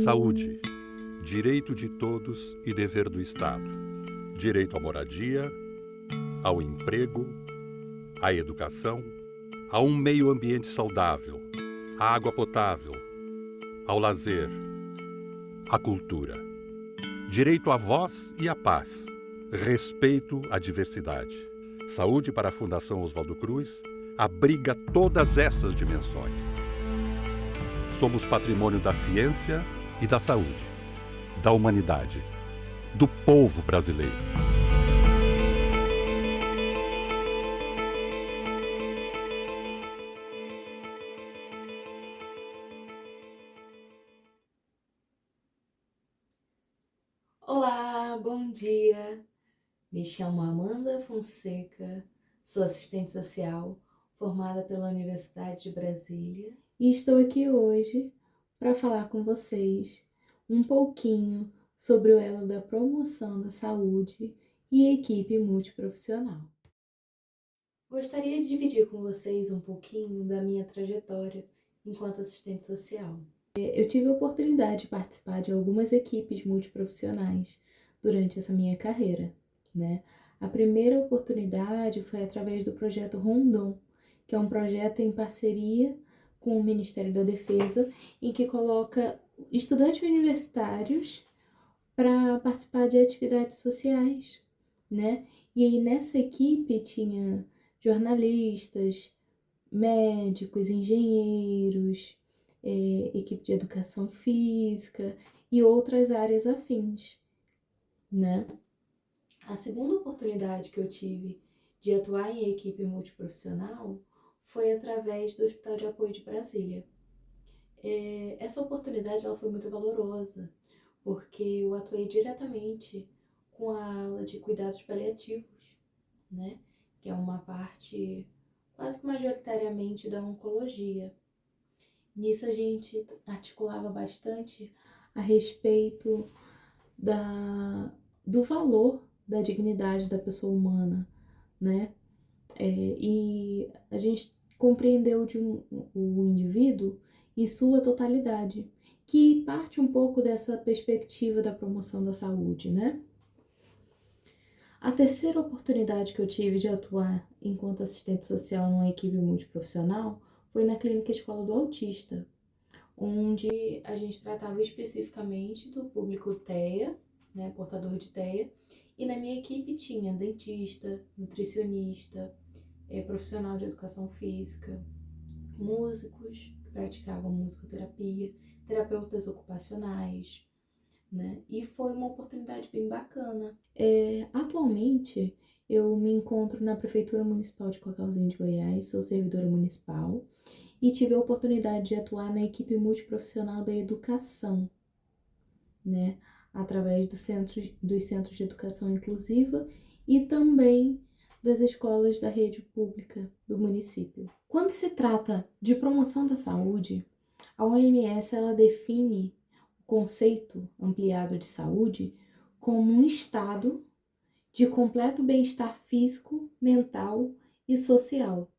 Saúde, direito de todos e dever do Estado. Direito à moradia, ao emprego, à educação, a um meio ambiente saudável, à água potável, ao lazer, à cultura. Direito à voz e à paz. Respeito à diversidade. Saúde para a Fundação Oswaldo Cruz abriga todas essas dimensões. Somos patrimônio da ciência e da saúde, da humanidade, do povo brasileiro. Olá, bom dia! Me chamo Amanda Fonseca, sou assistente social formada pela Universidade de Brasília e estou aqui hoje para falar com vocês um pouquinho sobre o elo da promoção da saúde e equipe multiprofissional. Gostaria de dividir com vocês um pouquinho da minha trajetória enquanto assistente social. Eu tive a oportunidade de participar de algumas equipes multiprofissionais durante essa minha carreira, né? A primeira oportunidade foi através do projeto Rondon, que é um projeto em parceria com o Ministério da Defesa, em que coloca estudantes universitários para participar de atividades sociais, né? E aí nessa equipe tinha jornalistas, médicos, engenheiros, equipe de educação física e outras áreas afins, né? A segunda oportunidade que eu tive de atuar em equipe multiprofissional foi através do Hospital de Apoio de Brasília. Essa oportunidade ela foi muito valorosa, porque eu atuei diretamente com a ala de cuidados paliativos, né? Que é uma parte quase que majoritariamente da oncologia. Nisso a gente articulava bastante a respeito do valor da dignidade da pessoa humana, né? E a gente compreendeu o indivíduo em sua totalidade, que parte um pouco dessa perspectiva da promoção da saúde, né? A terceira oportunidade que eu tive de atuar enquanto assistente social numa equipe multiprofissional foi na Clínica Escola do Autista, onde a gente tratava especificamente do público TEA, né, portador de TEA, e na minha equipe tinha dentista, nutricionista, profissional de educação física, músicos que praticavam musicoterapia, terapeutas ocupacionais, né? E foi uma oportunidade bem bacana. Atualmente, eu me encontro na Prefeitura Municipal de Cocalzinho de Goiás, sou servidora municipal e tive a oportunidade de atuar na equipe multiprofissional da educação, né? Através dos centros de educação inclusiva e também das escolas da rede pública do município. Quando se trata de promoção da saúde, a OMS ela define o conceito ampliado de saúde como um estado de completo bem-estar físico, mental e social,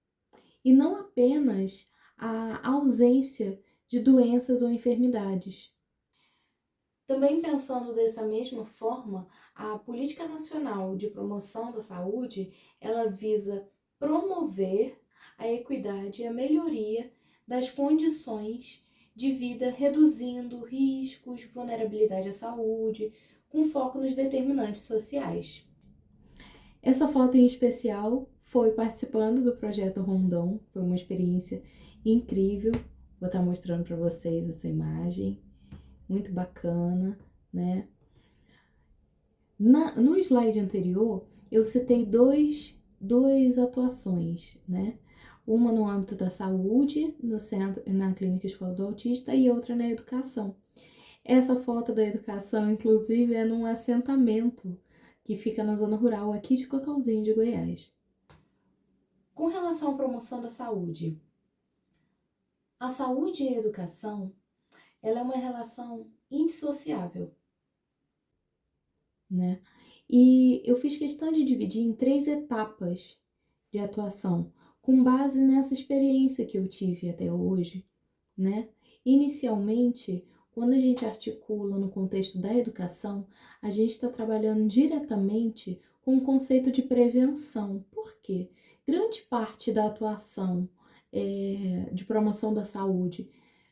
e não apenas a ausência de doenças ou enfermidades. Também pensando dessa mesma forma, a Política Nacional de Promoção da Saúde, ela visa promover a equidade e a melhoria das condições de vida, reduzindo riscos, vulnerabilidade à saúde, com foco nos determinantes sociais. Essa foto em especial foi participando do projeto Rondon, foi uma experiência incrível. Vou estar mostrando para vocês essa imagem, muito bacana, né? No slide anterior, eu citei duas atuações, né? Uma no âmbito da saúde, no centro, na Clínica Escola do Autista, e outra na educação. Essa foto da educação, inclusive, é num assentamento que fica na zona rural aqui de Cocalzinho de Goiás. Com relação à promoção da saúde, a saúde e a educação, ela é uma relação indissociável, né? E eu fiz questão de dividir em 3 etapas de atuação, com base nessa experiência que eu tive até hoje, né? Inicialmente, quando a gente articula no contexto da educação, a gente está trabalhando diretamente com o conceito de prevenção. Por quê? Grande parte da atuação de promoção da saúde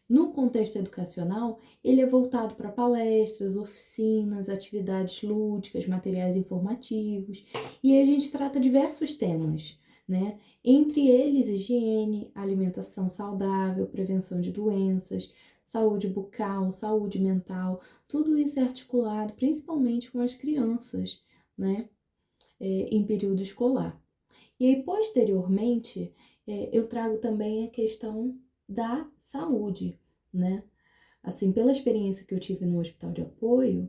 no contexto educacional, ele é voltado para palestras, oficinas, atividades lúdicas, materiais informativos, e a gente trata diversos temas, né? Entre eles, higiene, alimentação saudável, prevenção de doenças, saúde bucal, saúde mental, tudo isso é articulado principalmente com as crianças, né? Em período escolar. E aí, posteriormente, eu trago também a questão da saúde, né? Assim, pela experiência que eu tive no hospital de apoio,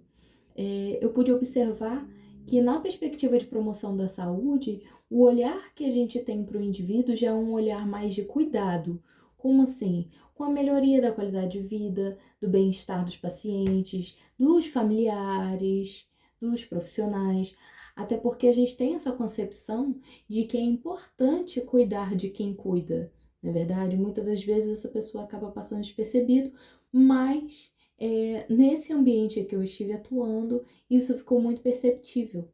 eu pude observar que na perspectiva de promoção da saúde, o olhar que a gente tem para o indivíduo já é um olhar mais de cuidado. Como assim? Com a melhoria da qualidade de vida, do bem-estar dos pacientes, dos familiares, dos profissionais. Até porque a gente tem essa concepção de que é importante cuidar de quem cuida, não é verdade? Muitas das vezes essa pessoa acaba passando despercebido, mas nesse ambiente que eu estive atuando, isso ficou muito perceptível.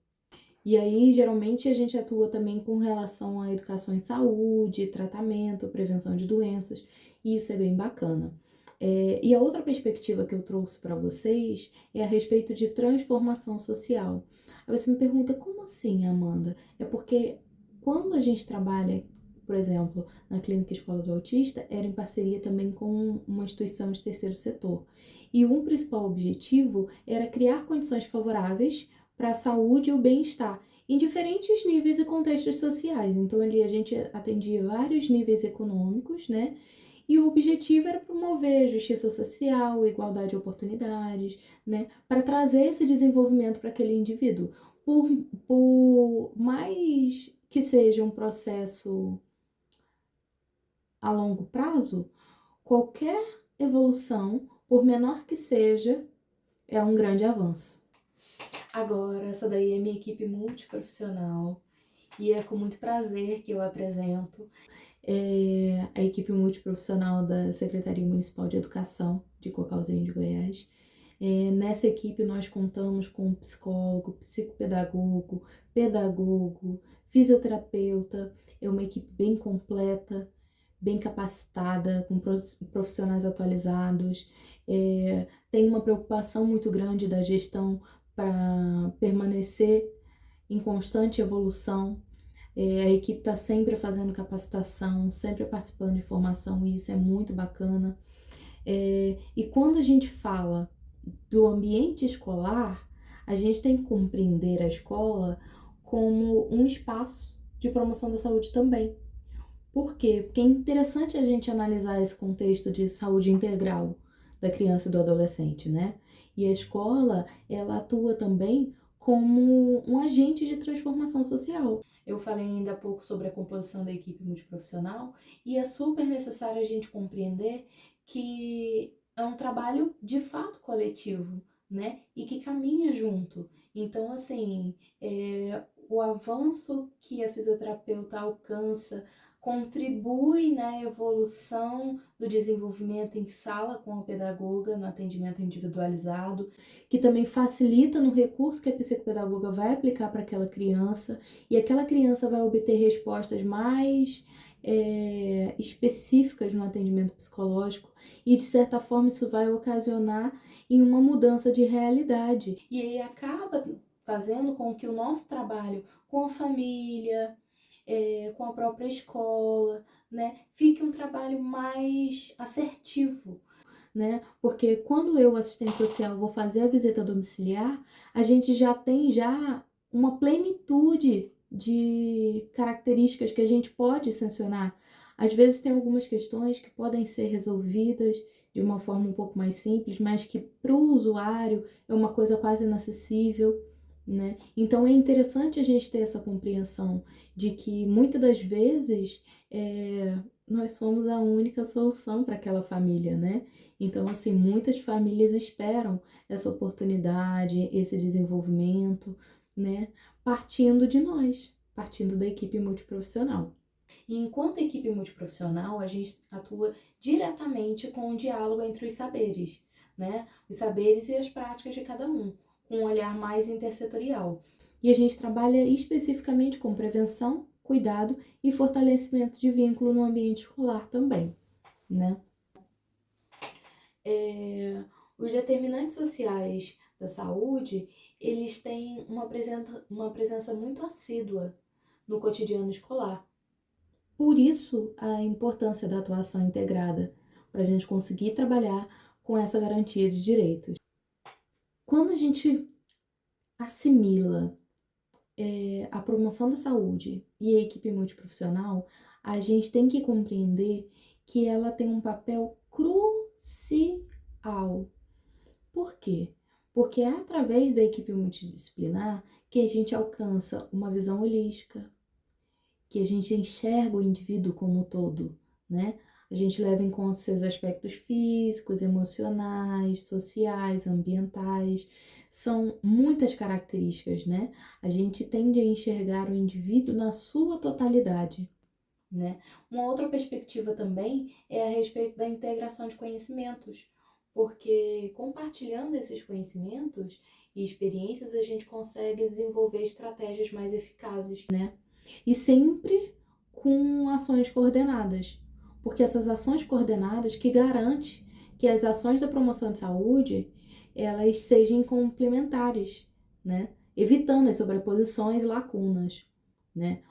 E aí, geralmente, a gente atua também com relação à educação em saúde, tratamento, prevenção de doenças, e isso é bem bacana. E a outra perspectiva que eu trouxe para vocês é a respeito de transformação social. Aí você me pergunta, como assim, Amanda? É porque quando a gente trabalha, por exemplo, na Clínica Escola do Autista, era em parceria também com uma instituição de terceiro setor. E um principal objetivo era criar condições favoráveis para a saúde e o bem-estar, em diferentes níveis e contextos sociais. Então, ali a gente atendia vários níveis econômicos, né? E o objetivo era promover justiça social, igualdade de oportunidades, né? Para trazer esse desenvolvimento para aquele indivíduo. Por mais que seja um processo a longo prazo, qualquer evolução, por menor que seja, é um grande avanço. Agora, essa daí é minha equipe multiprofissional e é com muito prazer que eu apresento a equipe multiprofissional da Secretaria Municipal de Educação de Cocalzinho de Goiás. Nessa equipe nós contamos com psicólogo, psicopedagogo, pedagogo, fisioterapeuta, é uma equipe bem completa, bem capacitada, com profissionais atualizados, tem uma preocupação muito grande da gestão para permanecer em constante evolução. A equipe está sempre fazendo capacitação, sempre participando de formação, e isso é muito bacana. E quando a gente fala do ambiente escolar, a gente tem que compreender a escola como um espaço de promoção da saúde também. Por quê? Porque é interessante a gente analisar esse contexto de saúde integral da criança e do adolescente, né? E a escola, ela atua também como um agente de transformação social. Eu falei ainda há pouco sobre a composição da equipe multiprofissional e é super necessário a gente compreender que é um trabalho de fato coletivo, né? E que caminha junto. Então, assim, o avanço que a fisioterapeuta alcança contribui na evolução do desenvolvimento em sala com a pedagoga, no atendimento individualizado, que também facilita no recurso que a psicopedagoga vai aplicar para aquela criança, e aquela criança vai obter respostas mais específicas no atendimento psicológico, e de certa forma isso vai ocasionar em uma mudança de realidade, e aí acaba fazendo com que o nosso trabalho com a família, com a própria escola, né, fique um trabalho mais assertivo, né? Porque quando eu, assistente social, vou fazer a visita domiciliar, a gente já tem uma plenitude de características que a gente pode sancionar. Às vezes tem algumas questões que podem ser resolvidas de uma forma um pouco mais simples, mas que para o usuário é uma coisa quase inacessível, né? Então é interessante a gente ter essa compreensão de que muitas das vezes nós somos a única solução para aquela família, né? Então, assim, muitas famílias esperam essa oportunidade, esse desenvolvimento, né? Partindo de nós, partindo da equipe multiprofissional. E enquanto equipe multiprofissional, a gente atua diretamente com o diálogo entre os saberes, né, os saberes e as práticas de cada um, com um olhar mais intersetorial. E a gente trabalha especificamente com prevenção, cuidado e fortalecimento de vínculo no ambiente escolar também, né? Os determinantes sociais da saúde, eles têm uma presença muito assídua no cotidiano escolar. Por isso, a importância da atuação integrada, para a gente conseguir trabalhar com essa garantia de direitos. Quando a gente assimila a promoção da saúde e a equipe multiprofissional, a gente tem que compreender que ela tem um papel crucial. Por quê? Porque é através da equipe multidisciplinar que a gente alcança uma visão holística, que a gente enxerga o indivíduo como um todo, né? A gente leva em conta seus aspectos físicos, emocionais, sociais, ambientais. São muitas características, né? A gente tende a enxergar o indivíduo na sua totalidade, né? Uma outra perspectiva também é a respeito da integração de conhecimentos, porque compartilhando esses conhecimentos e experiências, a gente consegue desenvolver estratégias mais eficazes, né? E sempre com ações coordenadas, porque essas ações coordenadas que garantem que as ações da promoção de saúde elas sejam complementares, né? Evitando as sobreposições e lacunas, né?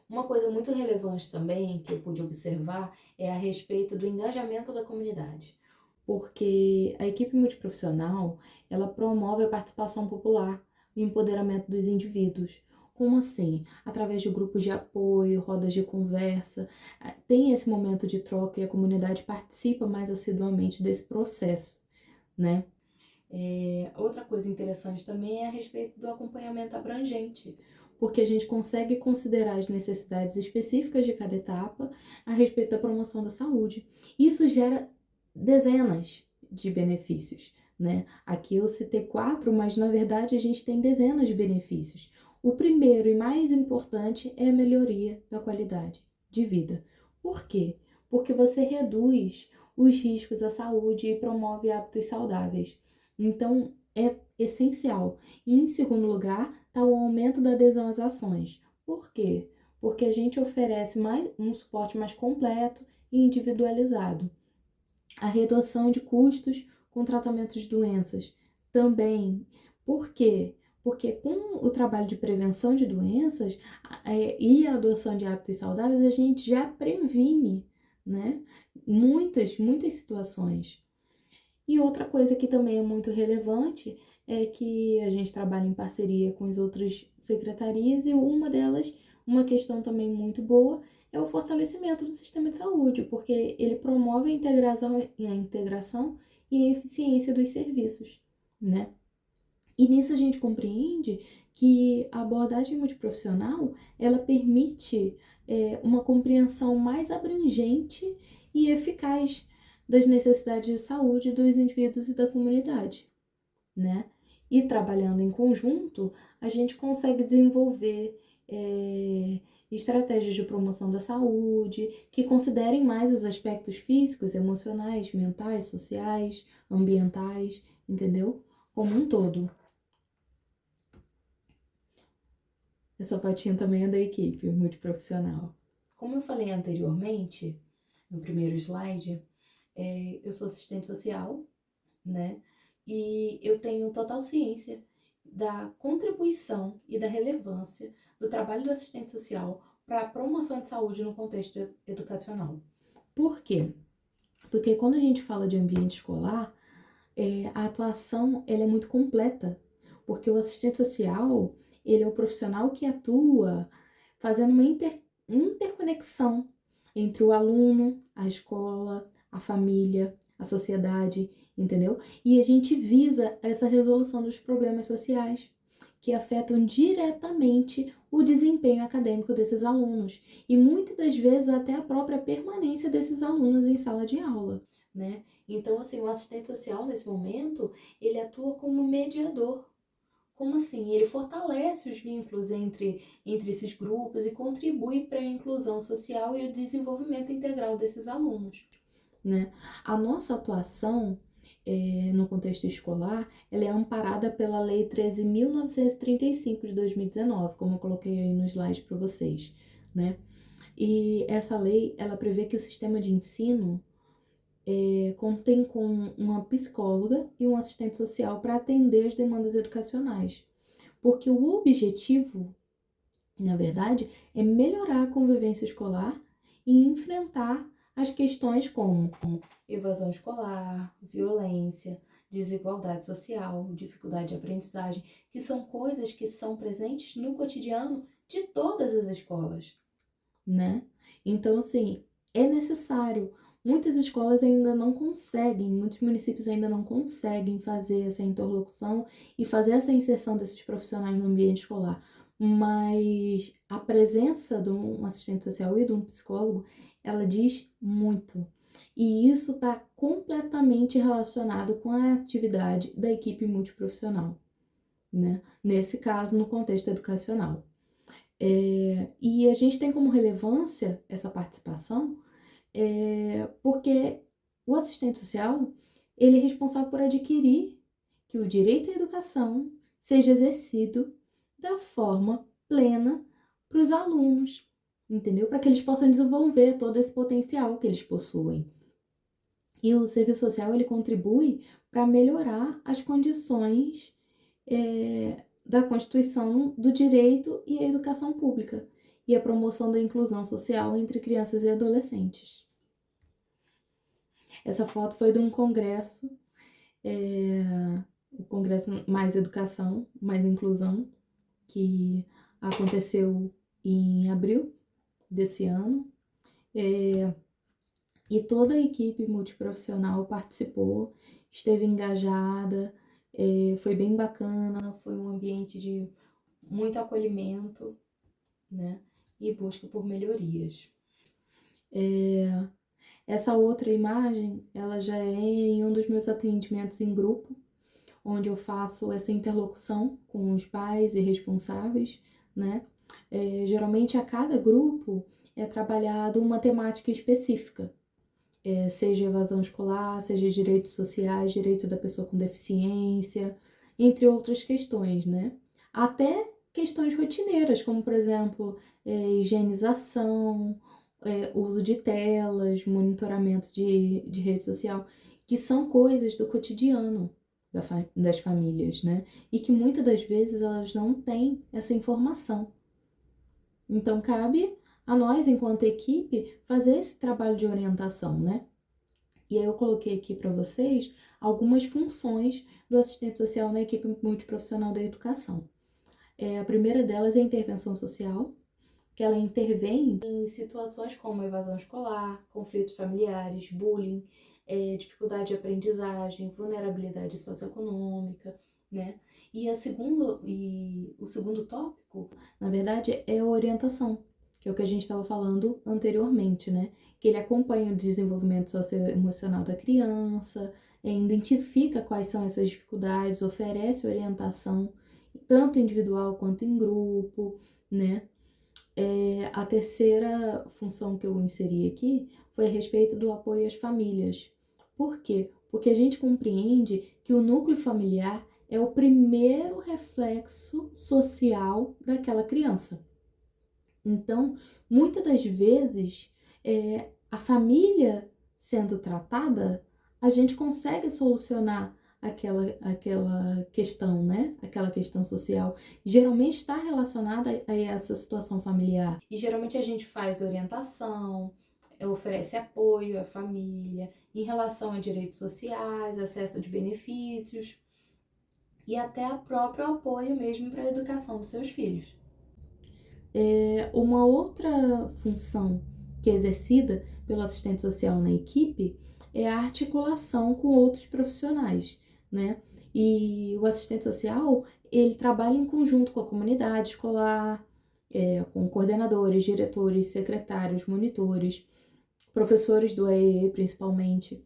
Uma coisa muito relevante também que eu pude observar é a respeito do engajamento da comunidade, porque a equipe multiprofissional ela promove a participação popular e o empoderamento dos indivíduos. Como assim? Através de grupos de apoio, rodas de conversa, tem esse momento de troca e a comunidade participa mais assiduamente desse processo, né? Outra coisa interessante também é a respeito do acompanhamento abrangente, porque a gente consegue considerar as necessidades específicas de cada etapa a respeito da promoção da saúde. Isso gera dezenas de benefícios, né? Aqui eu citei 4, mas na verdade a gente tem dezenas de benefícios. O primeiro e mais importante é a melhoria da qualidade de vida. Por quê? Porque você reduz os riscos à saúde e promove hábitos saudáveis. Então, é essencial. E, em segundo lugar, está o aumento da adesão às ações. Por quê? Porque a gente oferece um suporte mais completo e individualizado. A redução de custos com tratamento de doenças também. Por quê? Porque com o trabalho de prevenção de doenças e a adoção de hábitos saudáveis, a gente já previne, né? Muitas situações. E outra coisa que também é muito relevante é que a gente trabalha em parceria com as outras secretarias e uma delas, uma questão também muito boa, é o fortalecimento do sistema de saúde, porque ele promove a integração e a eficiência dos serviços, né? E nisso a gente compreende que a abordagem multiprofissional, ela permite uma compreensão mais abrangente e eficaz das necessidades de saúde dos indivíduos e da comunidade, né? E trabalhando em conjunto, a gente consegue desenvolver estratégias de promoção da saúde que considerem mais os aspectos físicos, emocionais, mentais, sociais, ambientais, entendeu? Como um todo. Essa fotinha também é da equipe multiprofissional. Como eu falei anteriormente, no primeiro slide, eu sou assistente social, né? E eu tenho total ciência da contribuição e da relevância do trabalho do assistente social para a promoção de saúde no contexto educacional. Por quê? Porque quando a gente fala de ambiente escolar, a atuação ela é muito completa, porque o assistente social ele é o profissional que atua fazendo uma interconexão entre o aluno, a escola, a família, a sociedade, entendeu? E a gente visa essa resolução dos problemas sociais que afetam diretamente o desempenho acadêmico desses alunos e muitas das vezes até a própria permanência desses alunos em sala de aula, né? Então, assim, o assistente social, nesse momento, ele atua como mediador. Como assim? Ele fortalece os vínculos entre esses grupos e contribui para a inclusão social e o desenvolvimento integral desses alunos, né? A nossa atuação, no contexto escolar, ela é amparada pela Lei 13.935 de 2019, como eu coloquei aí no slide para vocês, né? E essa lei, ela prevê que o sistema de ensino contém com uma psicóloga e um assistente social para atender as demandas educacionais. Porque o objetivo, na verdade, é melhorar a convivência escolar e enfrentar as questões como evasão escolar, violência, desigualdade social, dificuldade de aprendizagem, que são coisas que são presentes no cotidiano de todas as escolas, né? Então, assim, é necessário. Muitas escolas ainda não conseguem, muitos municípios ainda não conseguem fazer essa interlocução e fazer essa inserção desses profissionais no ambiente escolar. Mas a presença de um assistente social e de um psicólogo, ela diz muito. E isso está completamente relacionado com a atividade da equipe multiprofissional, né? Nesse caso, no contexto educacional. E a gente tem como relevância essa participação porque o assistente social, ele é responsável por adquirir que o direito à educação seja exercido da forma plena para os alunos, entendeu? Para que eles possam desenvolver todo esse potencial que eles possuem. E o serviço social, ele contribui para melhorar as condições da Constituição do direito e a educação pública e a promoção da inclusão social entre crianças e adolescentes. Essa foto foi de um congresso, o Congresso Mais Educação, Mais Inclusão, que aconteceu em abril desse ano. E toda a equipe multiprofissional participou, esteve engajada, foi bem bacana, foi um ambiente de muito acolhimento, né? E busca por melhorias. Essa outra imagem, ela já é em um dos meus atendimentos em grupo, onde eu faço essa interlocução com os pais e responsáveis, né? Geralmente a cada grupo é trabalhado uma temática específica, seja evasão escolar, seja direitos sociais, direito da pessoa com deficiência, entre outras questões, né? Até questões rotineiras, como, por exemplo, higienização, uso de telas, monitoramento de rede social, que são coisas do cotidiano das famílias, né? E que muitas das vezes elas não têm essa informação. Então, cabe a nós, enquanto equipe, fazer esse trabalho de orientação, né? E aí eu coloquei aqui para vocês algumas funções do assistente social na equipe multiprofissional da educação. A primeira delas é a intervenção social, que ela intervém em situações como evasão escolar, conflitos familiares, bullying, dificuldade de aprendizagem, vulnerabilidade socioeconômica, né? E o segundo tópico, na verdade, é a orientação, que é o que a gente estava falando anteriormente, né? Que ele acompanha o desenvolvimento socioemocional da criança, identifica quais são essas dificuldades, oferece orientação, tanto individual quanto em grupo, né? A terceira função que eu inseri aqui foi a respeito do apoio às famílias. Por quê? Porque a gente compreende que o núcleo familiar é o primeiro reflexo social daquela criança. Então, muitas das vezes, a família sendo tratada, a gente consegue solucionar aquela questão, né? Aquela questão social. Geralmente está relacionada a essa situação familiar. E geralmente a gente faz orientação, oferece apoio à família em relação a direitos sociais, acesso de benefícios e até o próprio apoio mesmo para a educação dos seus filhos. Uma outra função que é exercida pelo assistente social na equipe é a articulação com outros profissionais, né? E o assistente social, ele trabalha em conjunto com a comunidade escolar, com coordenadores, diretores, secretários, monitores, professores do AEE principalmente,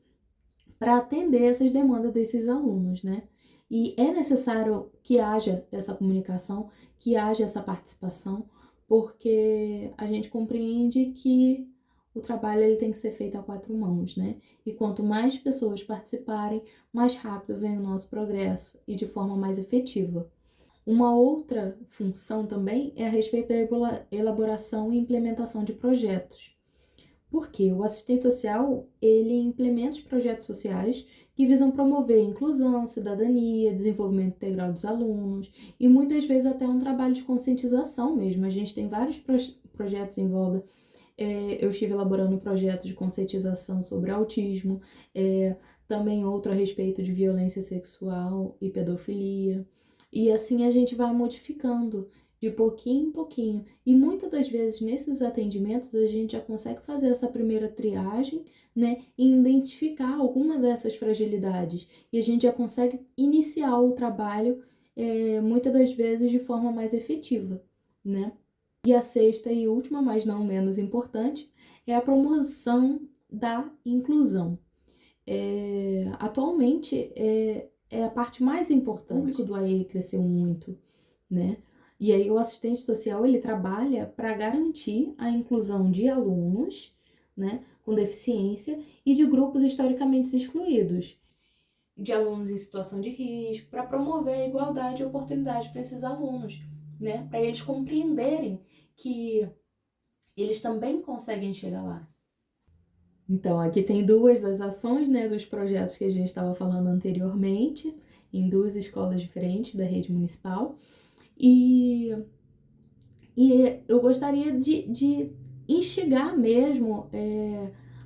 para atender essas demandas desses alunos, né? E é necessário que haja essa comunicação, que haja essa participação, porque a gente compreende que o trabalho ele tem que ser feito a quatro mãos, né? E quanto mais pessoas participarem, mais rápido vem o nosso progresso e de forma mais efetiva. Uma outra função também é a respeito da elaboração e implementação de projetos. Porque o assistente social, ele implementa os projetos sociais que visam promover inclusão, cidadania, desenvolvimento integral dos alunos e muitas vezes até um trabalho de conscientização mesmo. A gente tem vários projetos em voga. Eu estive elaborando um projeto de conscientização sobre autismo, também outro a respeito de violência sexual e pedofilia. E assim a gente vai modificando de pouquinho em pouquinho. E muitas das vezes nesses atendimentos a gente já consegue fazer essa primeira triagem, né, e identificar alguma dessas fragilidades. E a gente já consegue iniciar o trabalho, muitas das vezes de forma mais efetiva, né? E a sexta e última, mas não menos importante, é a promoção da inclusão. Atualmente é a parte mais importante. O público do AE cresceu muito, né? E aí o assistente social ele trabalha para garantir a inclusão de alunos, né, com deficiência e de grupos historicamente excluídos, de alunos em situação de risco, para promover a igualdade e oportunidade para esses alunos, né, para eles compreenderem que eles também conseguem chegar lá. Então, aqui tem duas das ações, né, dos projetos que a gente estava falando anteriormente, em duas escolas diferentes da rede municipal. E eu gostaria de instigar mesmo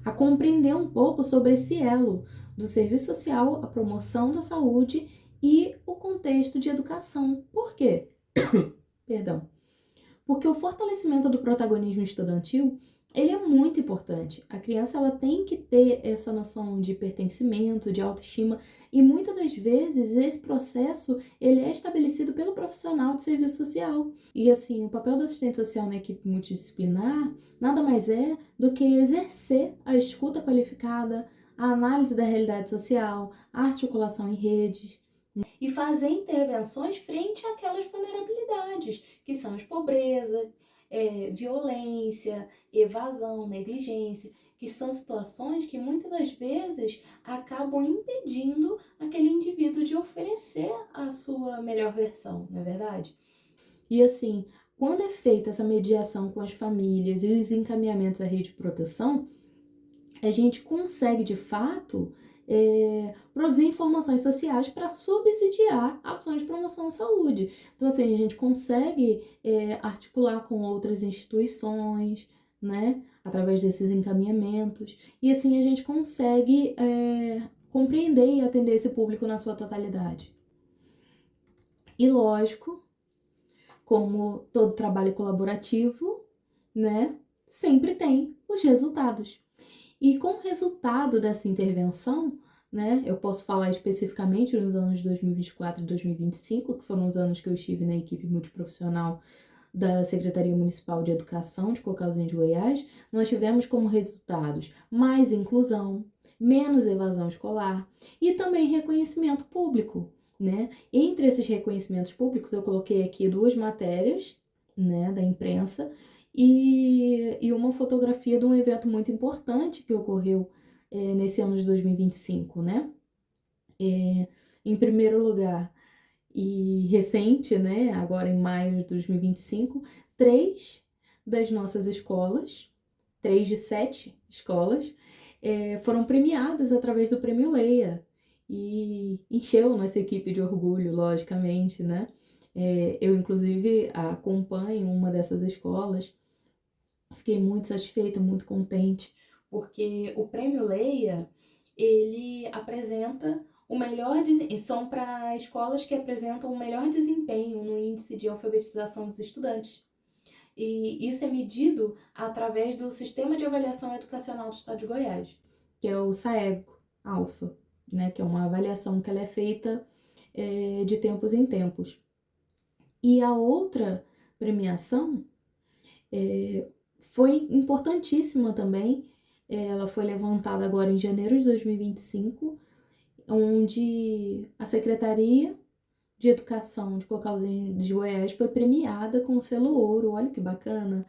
a compreender um pouco sobre esse elo do serviço social, a promoção da saúde e o contexto de educação. Por quê? Perdão. Porque o fortalecimento do protagonismo estudantil, ele é muito importante. A criança ela tem que ter essa noção de pertencimento, de autoestima, e muitas das vezes esse processo ele é estabelecido pelo profissional de serviço social. E assim, o papel do assistente social na equipe multidisciplinar nada mais é do que exercer a escuta qualificada, a análise da realidade social, a articulação em redes, e fazer intervenções frente àquelas vulnerabilidades, que são as pobreza, violência, evasão, negligência, que são situações que muitas das vezes acabam impedindo aquele indivíduo de oferecer a sua melhor versão, não é verdade? E assim, quando é feita essa mediação com as famílias e os encaminhamentos à rede de proteção, a gente consegue, de fato, produzir informações sociais para subsidiar ações de promoção à saúde. Então, assim, a gente consegue articular com outras instituições, né, através desses encaminhamentos, e assim a gente consegue compreender e atender esse público na sua totalidade. E lógico, como todo trabalho colaborativo, né, sempre tem os resultados. E como resultado dessa intervenção, né, eu posso falar especificamente nos anos de 2024 e 2025, que foram os anos que eu estive na equipe multiprofissional da Secretaria Municipal de Educação de Cocalzinho de Goiás, nós tivemos como resultados mais inclusão, menos evasão escolar e também reconhecimento público, né? Entre esses reconhecimentos públicos, eu coloquei aqui duas matérias, né, da imprensa, e uma fotografia de um evento muito importante que ocorreu nesse ano de 2025, né? Em primeiro lugar, e recente, né? Agora em maio de 2025, 3 das nossas escolas, 3 de 7 escolas, foram premiadas através do Prêmio Leia. E encheu nossa equipe de orgulho, logicamente, né? Eu, inclusive, acompanho uma dessas escolas. Fiquei muito satisfeita, muito contente, porque o Prêmio Leia, ele apresenta o melhor são para escolas que apresentam o melhor desempenho no índice de alfabetização dos estudantes. E isso é medido através do Sistema de Avaliação Educacional do Estado de Goiás, que é o SAEGO-Alfa, né, que é uma avaliação que ela é feita de tempos em tempos. E a outra premiação foi importantíssima também. Ela foi levantada agora em janeiro de 2025, onde a Secretaria de Educação de Cocalzinho de Goiás foi premiada com o selo ouro. Olha que bacana!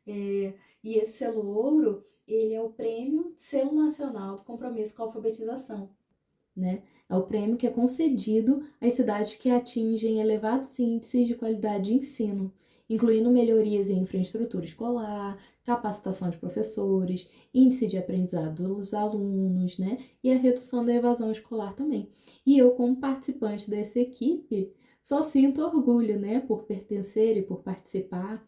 E esse selo ouro, ele é o Prêmio Selo Nacional do Compromisso com a Alfabetização, né? É o prêmio que é concedido às cidades que atingem elevados índices de qualidade de ensino, incluindo melhorias em infraestrutura escolar, capacitação de professores, índice de aprendizado dos alunos, né? E a redução da evasão escolar também. E eu, como participante dessa equipe, só sinto orgulho, né? Por pertencer e por participar.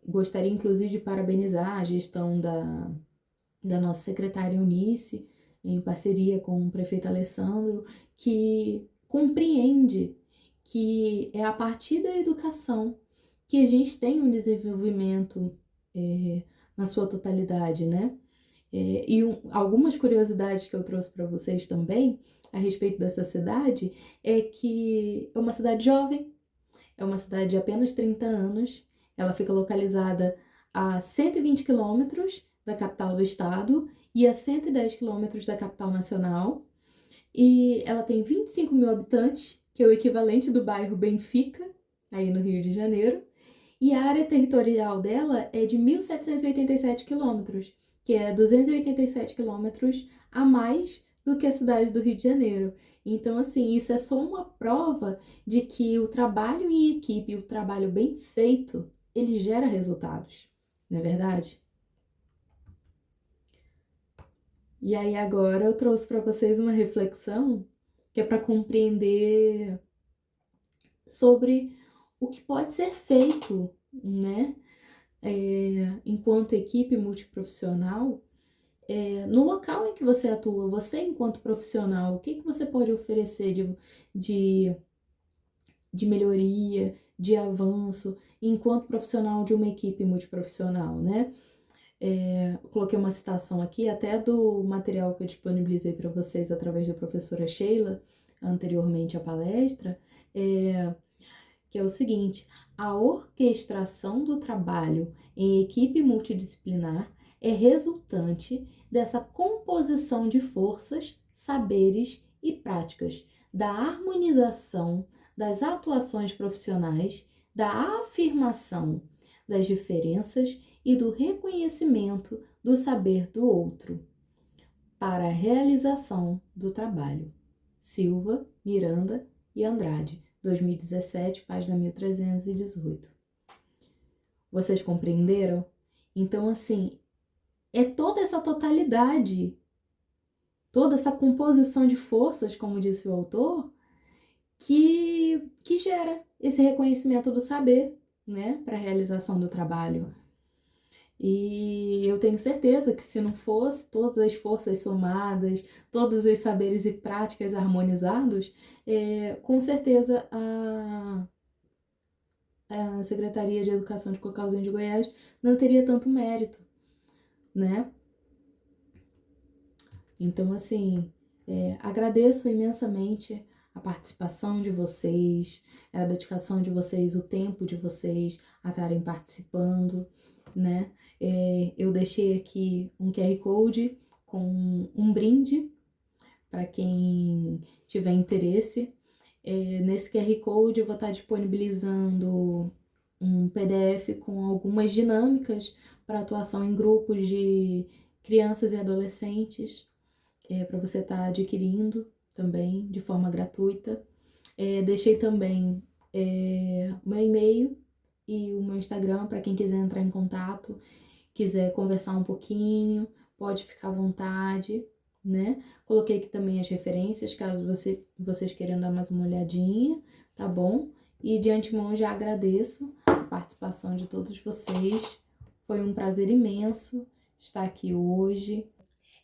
Gostaria, inclusive, de parabenizar a gestão da nossa secretária Eunice, em parceria com o prefeito Alessandro, que compreende que é a partir da educação que a gente tem um desenvolvimento na sua totalidade, né? Algumas curiosidades que eu trouxe para vocês também a respeito dessa cidade é que é uma cidade jovem, é uma cidade de apenas 30 anos, ela fica localizada a 120 quilômetros da capital do estado e a 110 quilômetros da capital nacional. E ela tem 25 mil habitantes, que é o equivalente do bairro Benfica, aí no Rio de Janeiro. E a área territorial dela é de 1.787 quilômetros, que é 287 quilômetros a mais do que a cidade do Rio de Janeiro. Então, assim, isso é só uma prova de que o trabalho em equipe, o trabalho bem feito, ele gera resultados, não é verdade? E aí agora eu trouxe para vocês uma reflexão que é para compreender sobre o que pode ser feito, né? Enquanto equipe multiprofissional, no local em que você atua, você enquanto profissional, o que você pode oferecer de, de melhoria, de avanço, enquanto profissional de uma equipe multiprofissional, né? Eu coloquei uma citação aqui, até do material que eu disponibilizei para vocês através da professora Sheila, anteriormente à palestra, que é o seguinte: a orquestração do trabalho em equipe multidisciplinar é resultante dessa composição de forças, saberes e práticas, da harmonização das atuações profissionais, da afirmação das diferenças e do reconhecimento do saber do outro para a realização do trabalho. Silva, Miranda e Andrade, 2017, página 1318. Vocês compreenderam? Então, assim, é toda essa totalidade, toda essa composição de forças, como disse o autor, que gera esse reconhecimento do saber, né, para a realização do trabalho. E eu tenho certeza que se não fosse todas as forças somadas, todos os saberes e práticas harmonizados, com certeza a Secretaria de Educação de Cocalzinho de Goiás não teria tanto mérito, né? Então, assim, agradeço imensamente a participação de vocês, a dedicação de vocês, o tempo de vocês a estarem participando, né? Eu deixei aqui um QR Code com um brinde para quem tiver interesse. Nesse QR Code eu vou estar disponibilizando um PDF com algumas dinâmicas para atuação em grupos de crianças e adolescentes, para você estar adquirindo também de forma gratuita. Deixei também meu e-mail e o meu Instagram para quem quiser entrar em contato, quiser conversar um pouquinho, pode ficar à vontade, né? Coloquei aqui também as referências, caso vocês queiram dar mais uma olhadinha, tá bom? E de antemão já agradeço a participação de todos vocês. Foi um prazer imenso estar aqui hoje.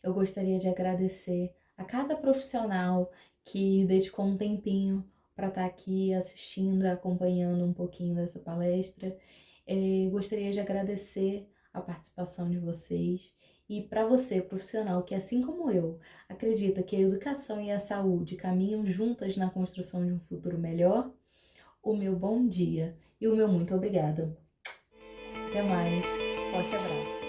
Eu gostaria de agradecer a cada profissional que dedicou um tempinho para estar aqui assistindo e acompanhando um pouquinho dessa palestra. Gostaria de agradecer a participação de vocês. E para você, profissional, que assim como eu, acredita que a educação e a saúde caminham juntas na construção de um futuro melhor, o meu bom dia e o meu muito obrigada. Até mais. Forte abraço.